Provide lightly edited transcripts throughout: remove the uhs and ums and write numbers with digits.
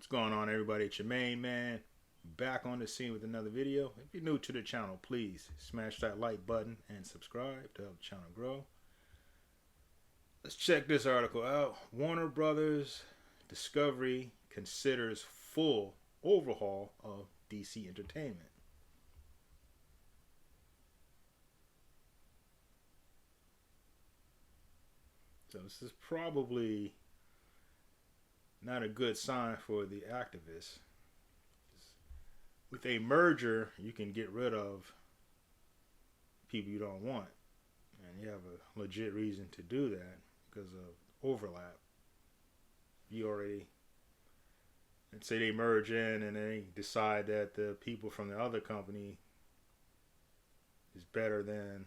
What's going on, everybody? It's your main man back on the scene with another video. If you're new to the channel, please smash that like button and subscribe to help the channel grow. Let's check this article out. Warner Brothers Discovery considers full overhaul of DC Entertainment. So this is probably not a good sign for the activists. With a merger, you can get rid of people you don't want, and you have a legit reason to do that because of overlap. You already, let's say they merge in and they decide that the people from the other company is better than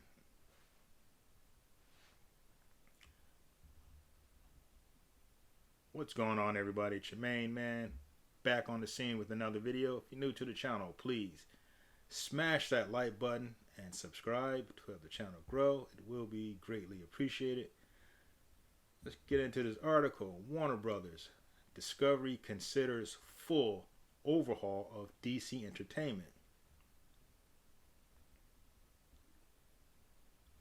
what's going on, everybody. It's your main man back on the scene with another video. If you're new to the channel, please smash that like button and subscribe to help the channel grow. It will be greatly appreciated. Let's get into this article. Warner Brothers Discovery considers full overhaul of DC Entertainment.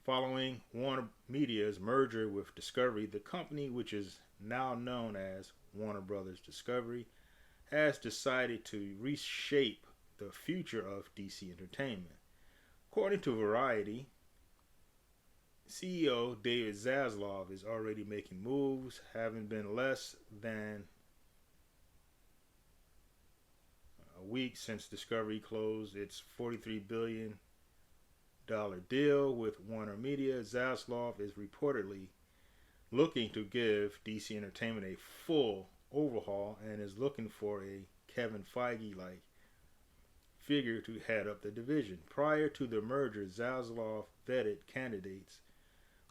Following Warner Media's merger with Discovery, the company, which is now known as Warner Brothers Discovery, has decided to reshape the future of DC Entertainment. According to Variety, CEO David Zaslav is already making moves, having been less than a week since Discovery closed its $43 billion deal with Warner Media. Zaslav is reportedly looking to give DC Entertainment a full overhaul and is looking for a Kevin Feige-like figure to head up the division. Prior to the merger, Zaslav vetted candidates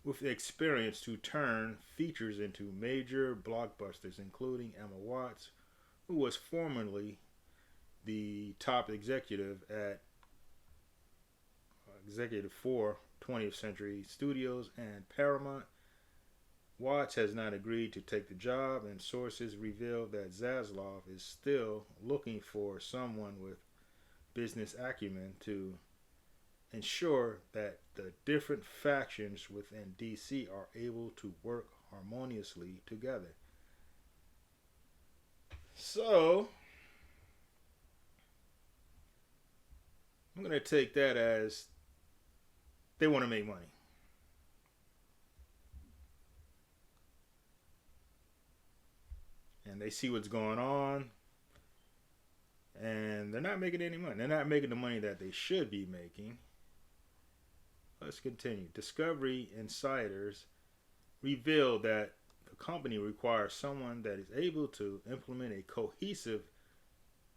with experience to turn features into major blockbusters, including Emma Watts, who was formerly the top executive for 20th Century Studios and Paramount. Watts has not agreed to take the job, and sources reveal that Zaslav is still looking for someone with business acumen to ensure that the different factions within DC are able to work harmoniously together. So, I'm going to take that as they want to make money. And they see what's going on, and they're not making any money. They're not making the money that they should be making. Let's continue. Discovery insiders revealed that the company requires someone that is able to implement a cohesive,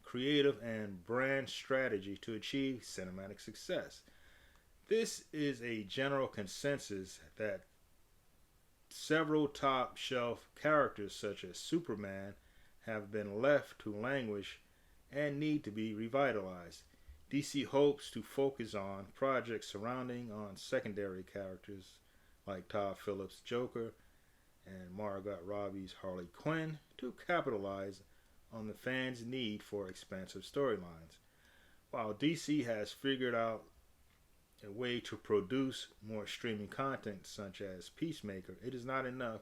creative, and brand strategy to achieve cinematic success. This is a general consensus that several top shelf characters such as Superman have been left to languish and need to be revitalized. DC hopes to focus on projects surrounding on secondary characters like Todd Phillips' Joker and Margot Robbie's Harley Quinn to capitalize on the fans' need for expansive storylines. While DC has figured out a way to produce more streaming content such as Peacemaker, it is not enough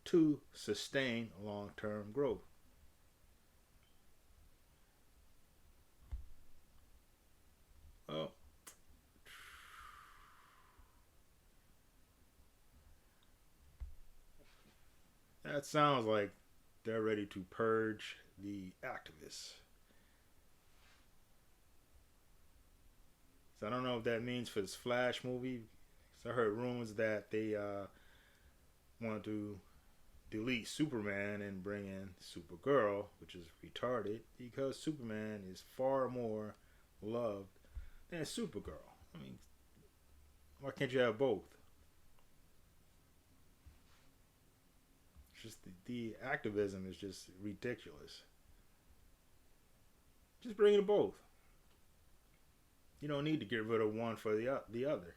to sustain long-term growth. Well, that sounds like they're ready to purge the activists. So I don't know if that means for this Flash movie. So I heard rumors that they want to delete Superman and bring in Supergirl, which is retarded because Superman is far more loved than Supergirl. I mean, why can't you have both? It's just the activism is just ridiculous. Just bring in both. You don't need to get rid of one for the other.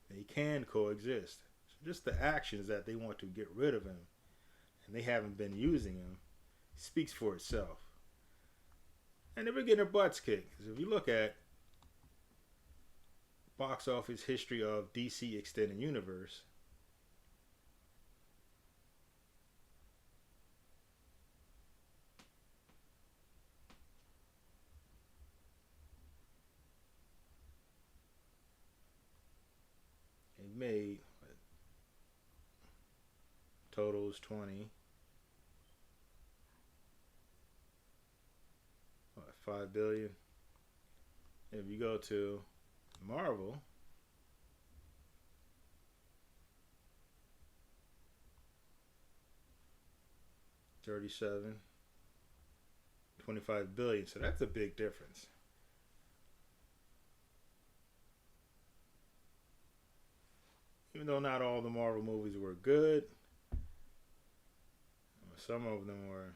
They can coexist. So just the actions that they want to get rid of him, and they haven't been using him, speaks for itself. And they're getting their butts kicked. Because if you look at box office history of DC Extended Universe, they made totals 20, 5 billion. If you go to Marvel, $37, $25 billion. So that's a big difference. Even though not all the Marvel movies were good, some of them were.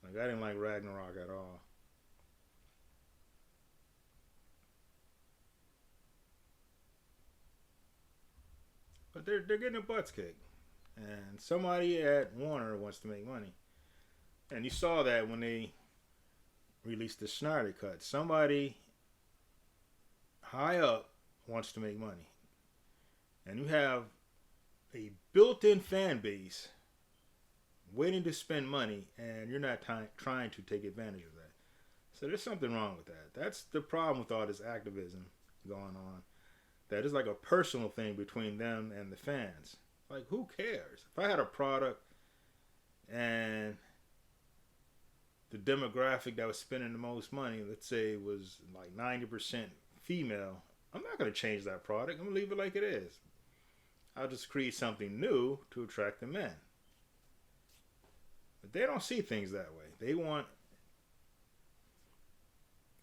Like, I didn't like Ragnarok at all. But they're getting their butts kicked. And somebody at Warner wants to make money. And you saw that when they released the Snyder Cut. Somebody high up wants to make money. And you have a built-in fan base waiting to spend money, and you're not trying to take advantage of that. So there's something wrong with that. That's the problem with all this activism going on. That is like a personal thing between them and the fans. Like, who cares? If I had a product and the demographic that was spending the most money, let's say, was like 90% female, I'm not going to change that product. I'm going to leave it like it is. I'll just create something new to attract the men. But they don't see things that way. They want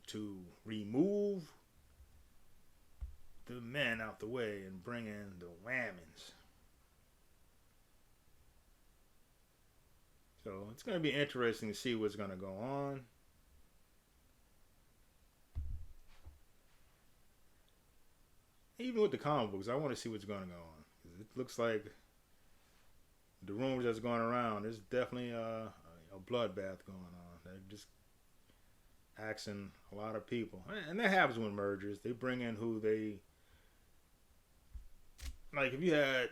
to remove the men out the way and bring in the whammons. So it's going to be interesting to see what's going to go on. Even with the comic books, I want to see what's going to go on. It looks like the rumors that's going around, there's definitely a bloodbath going on. They're just axing a lot of people. And that happens with mergers. They bring in who they... Like, if you had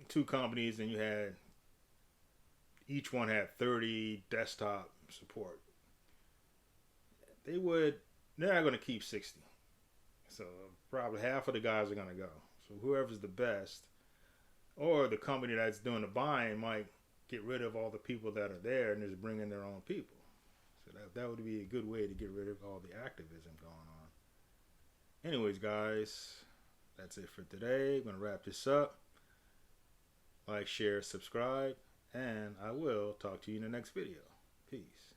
two companies and you had... Each one had 30 desktop support. They're not going to keep 60. So probably half of the guys are going to go. So whoever's the best... Or the company that's doing the buying might get rid of all the people that are there and just bring in their own people. So that would be a good way to get rid of all the activism going on. Anyways, guys, that's it for today. I'm going to wrap this up. Like, share, subscribe, and I will talk to you in the next video. Peace.